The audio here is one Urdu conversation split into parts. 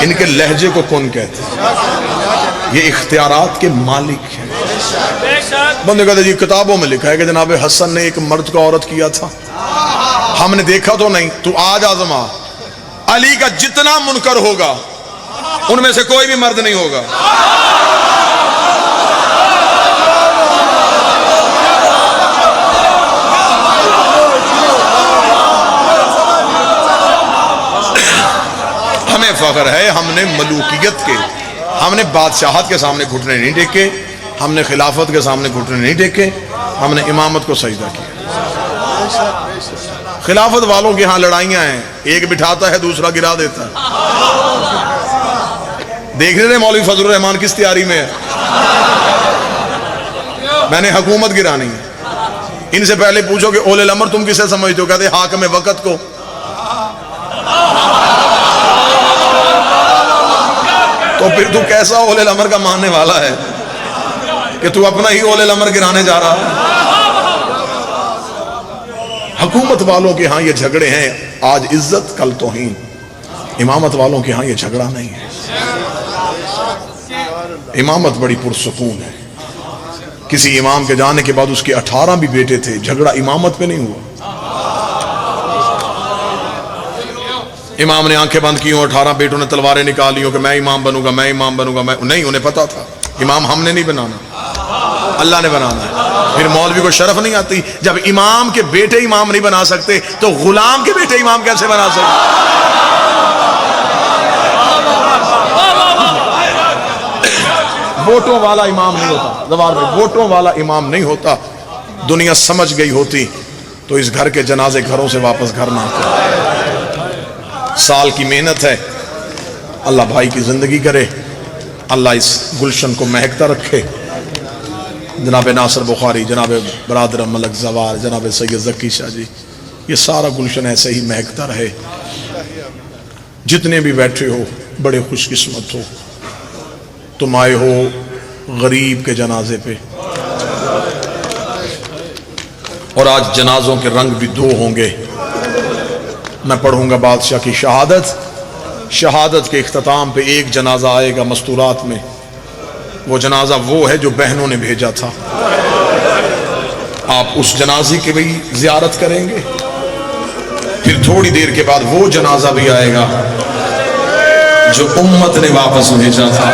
ان کے لہجے کو کون کہتے ہیں؟ یہ اختیارات کے مالک ہیں۔ بندے کہتے جی کتابوں میں لکھا ہے کہ جناب حسن نے ایک مرد کو عورت کیا تھا، ہم نے دیکھا تو نہیں۔ تو آج آزما، علی کا جتنا منکر ہوگا ان میں سے کوئی بھی مرد نہیں ہوگا۔ ہمیں فخر ہے، ہم نے ملوکیت کے، ہم نے بادشاہت کے سامنے گھٹنے نہیں ٹیکے، ہم نے خلافت کے سامنے گھٹنے نہیں ٹیکے، ہم نے امامت کو سجدہ کیا۔ خلافت والوں کے ہاں لڑائیاں ہیں، ایک بٹھاتا ہے دوسرا گرا دیتا ہے۔ دیکھ رہے مولوی فضل الرحمان کس تیاری میں ہے؟ میں نے حکومت گرانی ہے۔ ان سے پہلے پوچھو کہ اولے الامر تم کسے سمجھتے ہو؟ کہتے حاکم وقت کو۔ تو پھر تو کیسا اولے الامر کا ماننے والا ہے کہ تو اپنا ہی اولے الامر گرانے جا رہا ہے؟ حکومت والوں کے ہاں یہ جھگڑے ہیں، آج عزت کل توہین۔ امامت والوں کے ہاں یہ جھگڑا نہیں ہے۔ امامت بڑی پرسکون ہے۔ کسی امام کے جانے کے بعد اس کے 18 بھی بیٹے تھے، جھگڑا امامت پہ نہیں ہوا۔ امام نے آنکھیں بند کی ہوں، 18 بیٹوں نے تلواریں نکالی ہوں کہ میں امام بنوں گا، میں امام بنوں گا، میں نہیں، انہیں پتا تھا امام ہم نے نہیں بنانا، اللہ نے بنانا ہے۔ پھر مولوی کو شرف not آتی، جب امام کے بیٹے امام نہیں بنا سکتے تو غلام کے بیٹے امام کیسے بنا سکتے؟ ووٹوں والا امام نہیں ہوتا، زوار میں ووٹوں والا امام نہیں ہوتا۔ دنیا سمجھ گئی ہوتی تو اس گھر کے جنازے گھروں سے واپس گھر نہ آتے۔ سال کی محنت ہے، اللہ بھائی کی زندگی کرے، اللہ اس گلشن کو مہکتا رکھے۔ جناب ناصر بخاری، جناب برادر ملک زوار، جناب سید ذکی شاہ جی، یہ سارا گلشن ایسے ہی مہکتا رہے۔ جتنے بھی بیٹھے ہو بڑے خوش قسمت ہو، تم آئے ہو غریب کے جنازے پہ، اور آج جنازوں کے رنگ بھی دو ہوں گے۔ میں پڑھوں گا بادشاہ کی شہادت کے اختتام پہ ایک جنازہ آئے گا مستورات میں، وہ جنازہ وہ ہے جو بہنوں نے بھیجا تھا۔ آپ اس جنازے کی بھی زیارت کریں گے، پھر تھوڑی دیر کے بعد وہ جنازہ بھی آئے گا جو امت نے واپس بھیجا تھا۔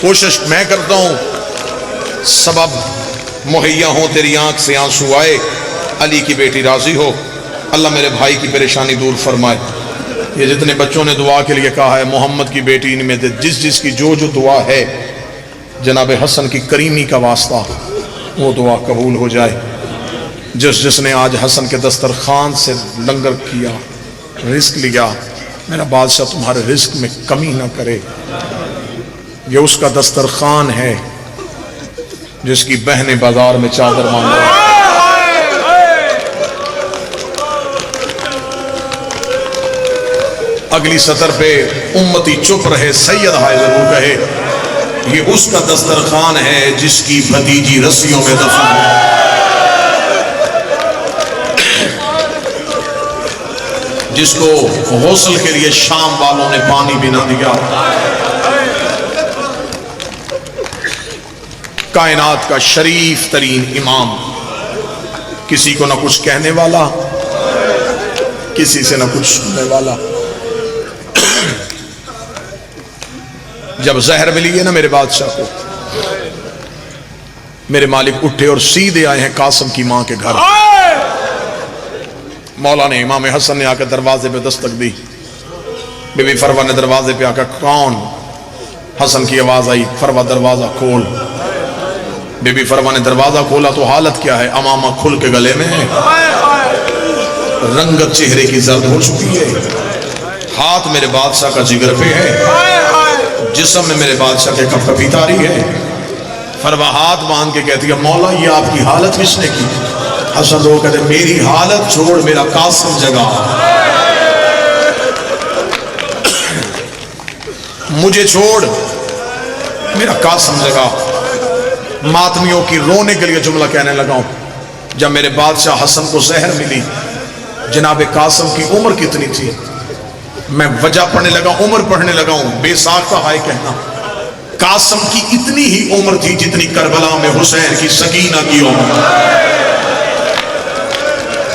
کوشش میں کرتا ہوں سبب مہیا ہو، تیری آنکھ سے آنسو آئے، علی کی بیٹی راضی ہو، اللہ میرے بھائی کی پریشانی دور فرمائے۔ یہ جتنے بچوں نے دعا کے لیے کہا ہے، محمد کی بیٹی ان میں جس کی جو دعا ہے، جناب حسن کی کریمی کا واسطہ، وہ دعا قبول ہو جائے۔ جس نے آج حسن کے دسترخوان سے لنگر کیا، رزق لیا، میرا بادشاہ تمہارے رزق میں کمی نہ کرے۔ یہ اس کا دسترخوان ہے جس کی بہنیں بازار میں چادر مانگ رہی ہیں۔ اگلی سطر پہ امتی چپ رہے، سید ہائے ضرور کہے، یہ اس کا دسترخوان ہے جس کی بھتیجی رسیوں میں دفن ہے۔ جس کو غسل کے لیے شام والوں نے پانی بھی نہ دیا۔ کائنات کا شریف ترین امام، کسی کو نہ کچھ کہنے والا، کسی سے نہ کچھ سننے والا۔ جب زہر ملی ہے نا میرے بادشاہ کو، میرے مالک اٹھے اور سیدھے آئے ہیں قاسم کی ماں کے گھر۔ مولا نے، امام حسن نے آ کر دروازے پہ دستک دی، بی بی فروہ نے دروازے پہ آ کر کون؟ حسن کی آواز آئی، فروہ دروازہ کھول۔ بی بی فروہ نے دروازہ کھولا تو حالت کیا ہے؟ امامہ کھل کے گلے میں ہے، رنگت چہرے کی زرد ہو چکی ہے، ہاتھ میرے بادشاہ کا جگر پہ ہے، جسم میں میرے بادشاہ کے کپ کپی تاری ہے۔ فروہ ہاتھ باندھ کے کہتی ہے، مولا یہ آپ کی حالت کس نے کی؟ حسن رو کہتے میری حالت چھوڑ، میرا قاسم جگہ، مجھے چھوڑ، میرا قاسم جگہ۔ ماتمیوں کی رونے کے لیے جملہ کہنے لگا ہوں، جب میرے بادشاہ حسن کو زہر ملی، جناب قاسم کی عمر کتنی تھی؟ میں وجہ پڑھنے لگا، عمر پڑھنے لگا ہوں، بے ساختہ ہائے کہنا۔ قاسم کی اتنی ہی عمر تھی جتنی کربلا میں حسین کی سکینہ کی عمر،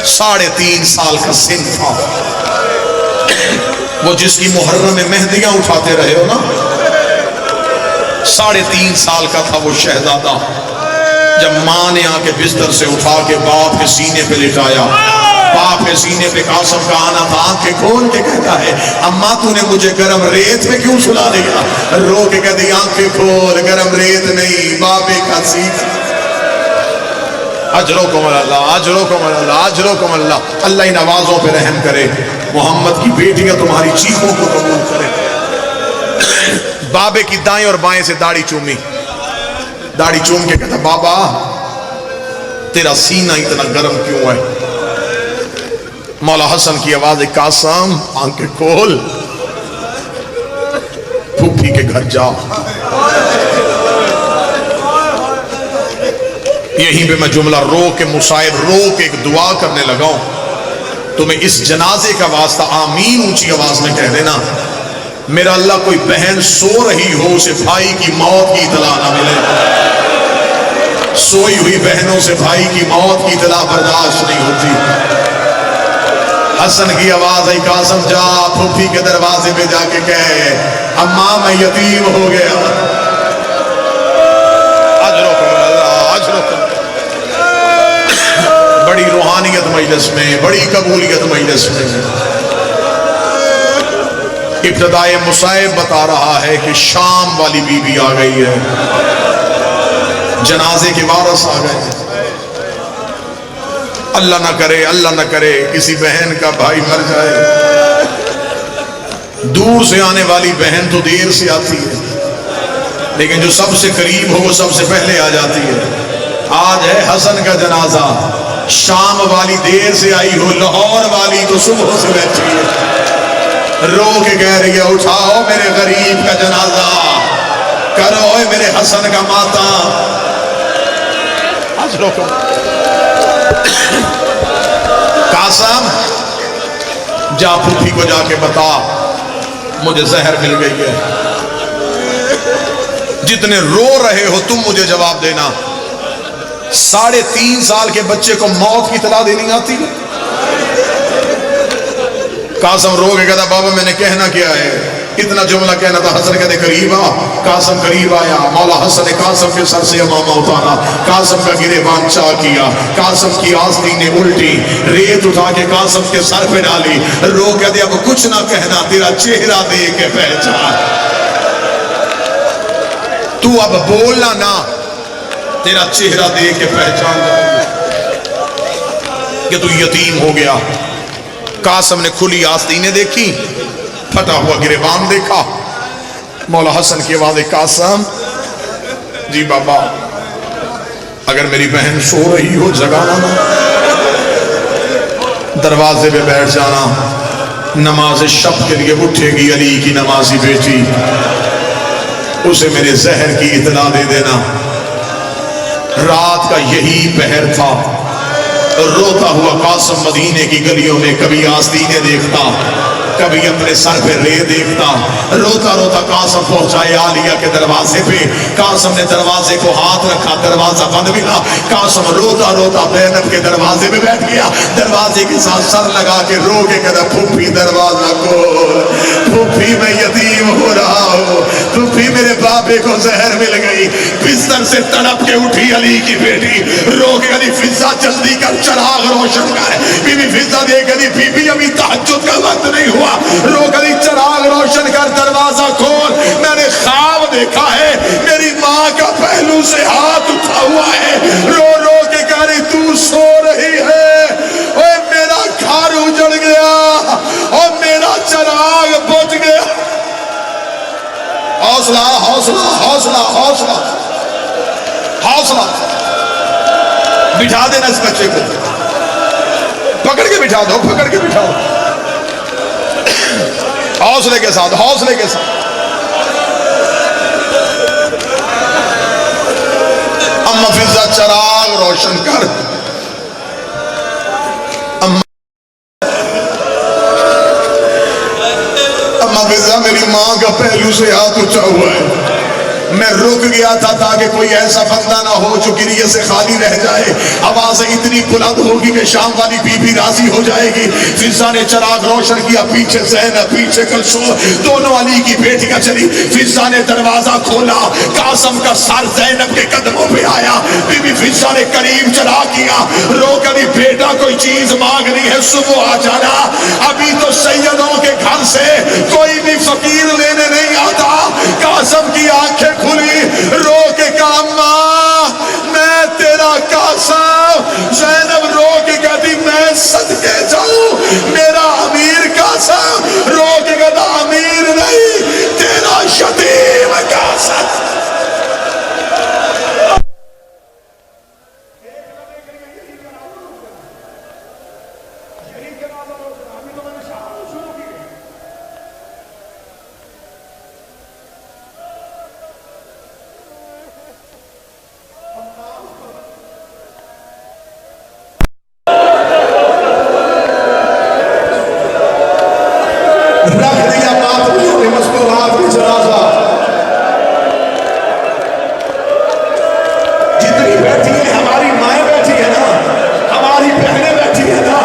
3.5 سال کا سن تھا۔ وہ جس کی محرم میں مہندیاں اٹھاتے رہے ہو نا، 3.5 سال کا تھا وہ شہزادہ، جب ماں نے آ کے بستر سے اٹھا کے باپ کے سینے پہ لٹایا، باپ کے سینے پہ قاسم کا آنا تھا، آنکھیں کھول کے کہتا ہے اماں تو نے مجھے گرم ریت میں کیوں سلا دیا؟ رو کے کہتی آنکھیں کھول، گرم ریت نہیں، بابے کا سینا۔ اجرکم اللہ، اجرکم اللہ، اجرکم اللہ۔ اللہ ان آوازوں پہ رحم کرے، محمد کی بیٹیاں تمہاری چیخوں کو قبول کرے۔ بابے کی دائیں اور بائیں سے داڑھی چومی، داڑھی چوم کے کہتا بابا تیرا سینہ اتنا گرم کیوں ہے؟ مولا حسن کی آواز، قاسم آنکھیں کھول، پھوپھی کے گھر جا۔ یہیں پہ میں جملہ رو کے مصائب رو کے ایک دعا کرنے لگا ہوں، تمہیں اس جنازے کا واسطہ آمین اونچی آواز میں کہہ دینا، میرا اللہ کوئی بہن سو رہی ہو اسے بھائی کی موت کی اطلاع نہ ملے، سوئی ہوئی بہنوں سے بھائی کی موت کی اطلاع برداشت نہیں ہوتی۔ حسن کی آواز ہے قاسم جا پھوپھی کے دروازے پہ جا کے کہے اماں میں یتیم ہو گیا۔ بڑی روحانیت مجلس میں، بڑی قبولیت مجلس میں۔ ابتدائے مصائب بتا رہا ہے کہ شام والی بی بی آ گئی ہے، جنازے کے وارث آ گئے۔ اللہ نہ کرے، اللہ نہ کرے کسی بہن کا بھائی مر جائے، دور سے آنے والی بہن تو دیر سے آتی ہے، لیکن جو سب سے قریب ہو وہ سب سے پہلے آ جاتی ہے۔ آج ہے حسن کا جنازہ، شام والی دیر سے آئی ہو، لاہور والی تو صبح سے بیٹھی ہے، رو کے کہہ رہی ہے اٹھاؤ میرے غریب کا جنازہ، کرو میرے حسن کا ماتم۔ آج روکو قاسم جا پھوپھی کو جا کے بتا مجھے زہر مل گئی ہے، جتنے رو رہے ہو تم مجھے جواب دینا، 3.5 سال کے بچے کو موت کی اطلاع دینی آتی ہے؟ قاسم رو کے کہتا بابا میں نے کہنا کیا ہے، اتنا جملہ کہنا تھا۔ حسن کہتے قریب آ، قاسم قریب آیا، مولا حسن نے قاسم کے سر سے امامہ اتارا، قاسم کا گریبان چاک کیا، قاسم کی آستینیں الٹی، ریت اٹھا کے قاسم کے سر پہ ڈالی، رو کہتے اب کچھ نہ کہنا، تیرا چہرہ دیکھ کے پہچان، تو اب بولنا نہ، تیرا چہرہ دیکھ کے پہچان جائے کہ تو یتیم ہو گیا۔ قاسم نے کھلی آستینیں دیکھی، پھٹا ہوا گریبان دیکھا، مولا حسن کی آواز قاسم جی بابا اگر میری بہن سو رہی ہو جگانا نہ، دروازے پہ بیٹھ جانا، نماز شب کے لیے اٹھے گی علی کی نمازی بیٹی، اسے میرے زہر کی اطلاع دے دینا۔ رات کا یہی پہر تھا، روتا ہوا قاسم مدینے کی گلیوں میں کبھی آستینے دیکھتا، کبھی اپنے سر پہ رے دیکھتا، روتا روتا قاسم پہنچائے عالیہ کے دروازے پہ، قاسم نے دروازے کو ہاتھ رکھا، دروازہ بند ملا، قاسم روتا روتا زینب کے دروازے پہ بیٹھ گیا، دروازے کے ساتھ سر لگا کے رو کے کہتا پھوپھی دروازہ کھول، پھوپھی میں یتیم ہو رہا ہوں، پھوپھی میرے بابے کو زہر مل گئی۔ بستر سے تڑپ کے اٹھی علی کی بیٹی، رو کے علی فضا جلدی کر چراغ روشن کر، بی بی فضا دیکھ علی بی بی ابھی تہجد کا وقت نہیں ہوا، رو کری چراغ روشن کر دروازہ کھول، میں نے خواب دیکھا ہے میری ماں کا پہلو سے ہاتھ اٹھا ہوا ہے، رو رو کے کہہ رہی تو سو رہی ہے، اوہ میرا گھر اجڑ گیا اور میرا چراغ بجھ گیا۔ حوصلہ حوصلہ حوصلہ حوصلہ حوصلہ، بٹھا دینا اس بچے کو، پکڑ کے بٹھا دو، پکڑ کے بٹھا دو، حوصلے کے ساتھ، حوصلے کے ساتھ۔ اما فضا چراغ روشن کر، اما فضا میری ماں کا پہلو سے ہاتھ اونچا ہوا ہے. میں رک گیا تھا تاکہ کوئی ایسا بندہ نہ ہو جو گریے سے خالی رہ جائے. آوازیں اتنی بلند ہوگی کہ شام والی بی بی راضی ہو جائے گی. فضا نے چراغ روشن کیا, پیچھے زینب پیچھے کلثوم, دونوں علی کی بیٹیاں چلی. فضا نے دروازہ کھولا, قاسم کا سر زینب کے قدموں پہ آیا. بی بی فضا نے قریب چلا کیا, رو کر بیٹا کوئی چیز مانگنی ہے صبح آ جانا, ابھی تو سیدوں کے گھر سے کوئی بھی فقیر لینے نہیں آتا. قاسم کی آنکھیں کھلی, رو کے کہا ماں میں تیرا قاسم. زینب رو کے کہتی میں صدقے جاؤں میرا امیر قاسم. رو کے کہتا امیر نہیں تیرا یتیم قاسم. رکھ دیا ماتمیوں نے مستورات میں جنازہ. جتنی بیٹھی ہیں ہماری مائیں بیٹھی ہیں نا, ہماری بہنیں بیٹھی ہیں نا,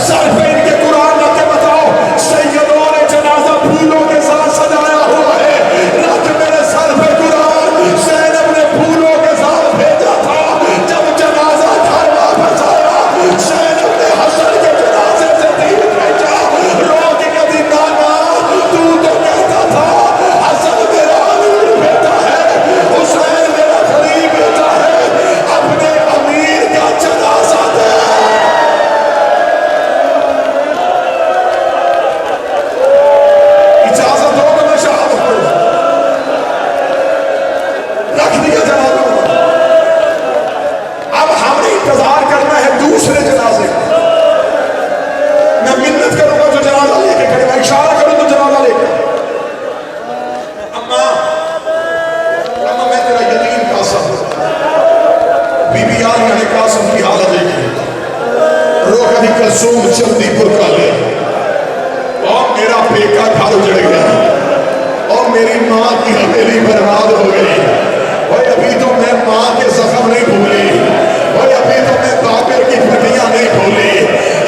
سر پہ ان کے قرآن رکھ کے بتاؤ سیدوں نے جنازہ پھولوں کے ساتھ سجایا ہوا ہے. رکھ میرے سر پہ قرآن, زینب نے پھولوں کے ساتھ بھیجا تھا. جب جنازہ گھر واپس آیا زینب نے حسن کے جنازے سے دین بھیجا. رو کے کبھی نانا تو کہتا تھا حسن میرا امیر بیٹا ہے, حسین میرا غریب بیٹا ہے, اپنے امیر کا جنازہ دے. اجازت ہو تو میں شہادت کروں. رکھ دیا جنازہ. اب ہم نے انتظار کرنا ہے دوسرے جنازے کا. میں منت کروں گا جو جنازہ لے کے کھڑے گا, اشارہ کروں تو جنازہ لے کے. اماں میں تیرا یتیم قاسم. بی بی عالیہ نے قاسم کی حالت دیکھی, رو کبھی کلثوم جلدی برقع لے, اور میرا بیٹا گھر اجڑ گیا, اور میری ماں کی حویلی برباد ہو گئی. اور ابھی تو میں ماں کے زخم نہیں بھولی, اور ابھی تو میں بابر کی پھٹیاں نہیں بھولی.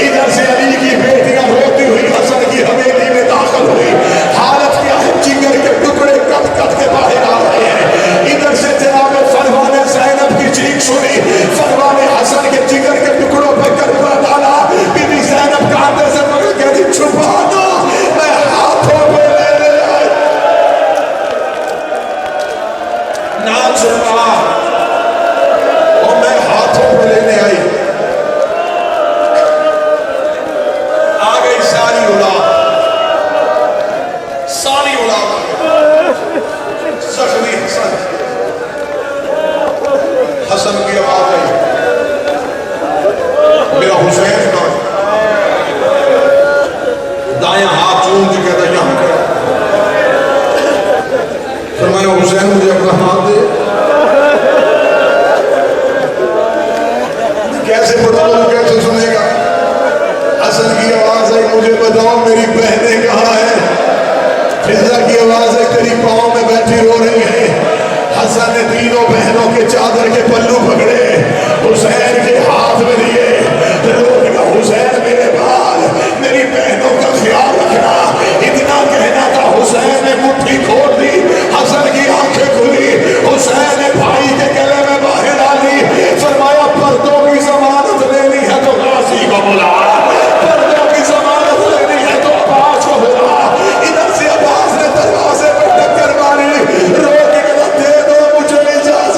ادھر سے علی کی بیٹیاں روتی ہوئی حسن کی حویلی میں داخل ہوئی. حالت کیا ہے, جگر کے ٹکڑے کٹ کٹ کے باہر آ رہے ہیں. ادھر سے جناب فرمان زینب کی چیخ سنی, فرمان حسن کے جگر کے ٹکڑوں پہ کربلا ڈالا. بی بی زینب کانٹے سے پکڑ کے دی چھپا دو, میں ہاتھوں پہ لینے آئی. نہ چھپا, اور میں ہاتھوں پہ لینے آئی. آ گئی ساری اولاد, ساری اولاد آ گئی. زخمی حسن, حسن کی آواز آئی, میرا حسین کہاں ہے؟ دائیں ہاتھ چوم کے کہتا یہاں کھڑا. فرمایا حسین مجھے اپنا ہاتھ دے. کیسے بتاؤں, کیسے سنے گا؟ حسن کی آواز ہے مجھے بتاؤ میری بہنیں کہاں ہیں؟ فضا کی آواز ہے تیری پاؤں میں بیٹھی رو رہی ہیں. حسن نے تینوں بہنوں کے چادر کے پلو پکڑے, حسین کے ہاتھ میں دیے. رو کا حسین میرے بال, میری بہنوں کا خیال رکھنا. اتنا کہنا تھا, حسین نے مٹھی کھول دی. حسن کی آنکھیں کھلی, حسین نے بھائی کے گلے میں باہیں ڈالی. فرمایا پردوں کی ضمانت لینی ہے تو غازی کو بلا, پردوں کی ضمانت لینی ہے تو عباس کو بلا. ادھر سے عباس نے دروازے پہ ٹکر ماری, رو کے کہا دے دو مجھے اجازت.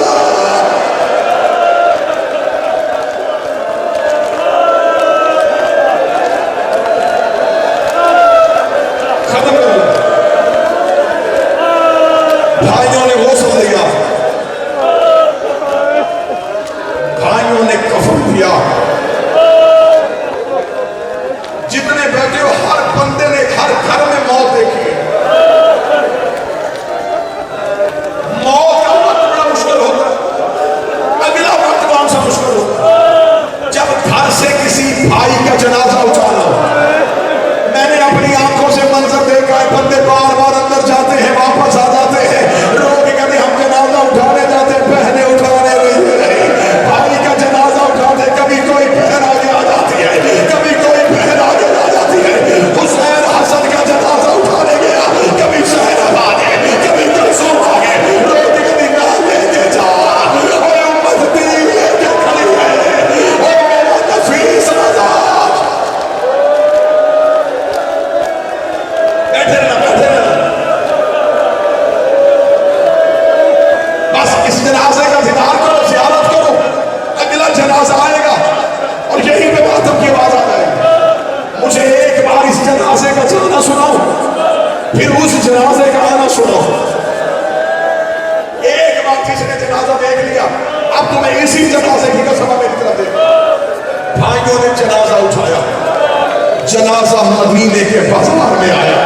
ختم کر دیا. بھائیوں نے غسل دیا, بھائیوں نے کفن دیا. جتنے بیٹھے ہو ہر بندے نے ہر گھر میں موت دیکھی ہے. موت کا وقت بڑا مشکل ہوتا ہے, اگلا وقت کون سا مشکل ہوتا ہے؟ جب گھر سے کسی بھائی کا جنازہ اٹھانا ہو. میں نے اپنی آنکھوں سے منظر دیکھا ہے, بندے بار بار گزر جاتے ہیں واپس آ جاتے ہیں رو کے کبھی ہم جنازہ اٹھانے جاتے ہیں بہنیں اٹھانے نہیں بھائی کا جنازہ اٹھاتے کبھی کوئی بہن آگے آ جاتی ہے کبھی کوئی بہن آگے آ جاتی ہے حسین حسن کا جنازہ اٹھانے گیا کبھی زینب آگے کبھی کلثوم آگے رو کے کبھی نام لے کے جا اے امت دین لے کے کھڑی ہے اے میرا نفیس آزاد بیٹھے رہنا بس اس جنازے کا دیدار کرو زیارت کرو اگلا جنازہ آئے گا اور یہی پہ ماتم کی آواز آ جائے گی مجھے ایک بار اس جنازے کا جانا سناؤ پھر اس جنازے کا آنا سنو ایک بار کسی نے جنازہ دیکھ لیا اب تمہیں اسی جنازے کی قسم میری طرف دیکھ بھائیوں نے جنازہ اٹھایا جنازہ مدینے کے بازار میں آیا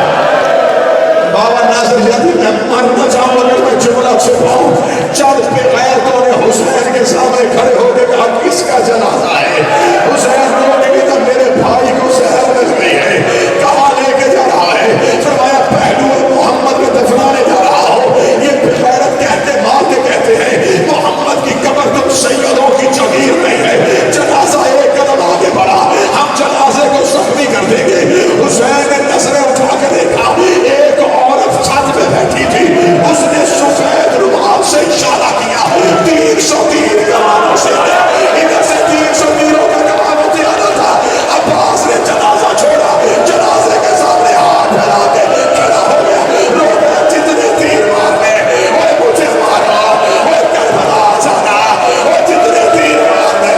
بابا ناصر جاتی میں مرنا چاہوں اگر میں جملہ چھپاؤں چند پہ غیرتوں نے حسین کے سامنے کھڑے ہو کے کہا کس کا جنازہ ہے حسین کو نے کہا میرے بھائی کو زہر لگ گئی ہے کہاں لے کے جا رہا ہے فرمایا پہلو محمد میں دفنانے جا رہا ہو یہ غیرت کہتے مار کے کہتے ہیں محمد کی قبر تم سیدوں کی جگیر نہیں ہے جنازہ ایک قدم آگے بڑھا ہم جنازے کو زخمی کر دیں گے حسین نے نظریں اٹھا کے دیکھا ایک عورت چھت پہ بیٹھی تھی اس نے سفید رومال سے اشارہ کیا 300 تیر کمانوں سے ادھر سے 300 تیروں کا کمانوں سے آنا تھا عباس نے جنازہ چھوڑا جنازے کے سامنے ہاتھ پھیلا کے کھڑا ہو گیا رو گیا جتنے تیر مارنے اوے مجھے مارا اوے کربلا جانا اوے جتنے تیر مارنے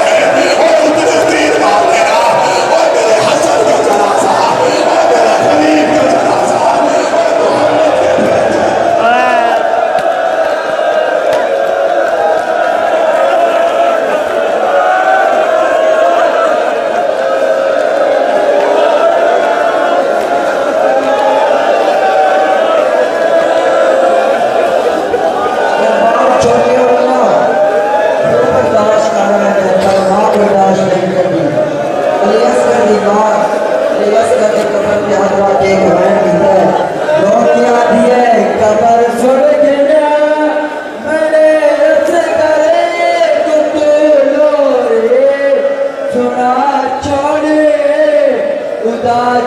اوے اتنے تیر مار دینا اوے میرے حسن کا جنازہ اوے میرے حبیب کا جنازہ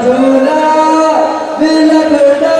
جھولا بھی لگنا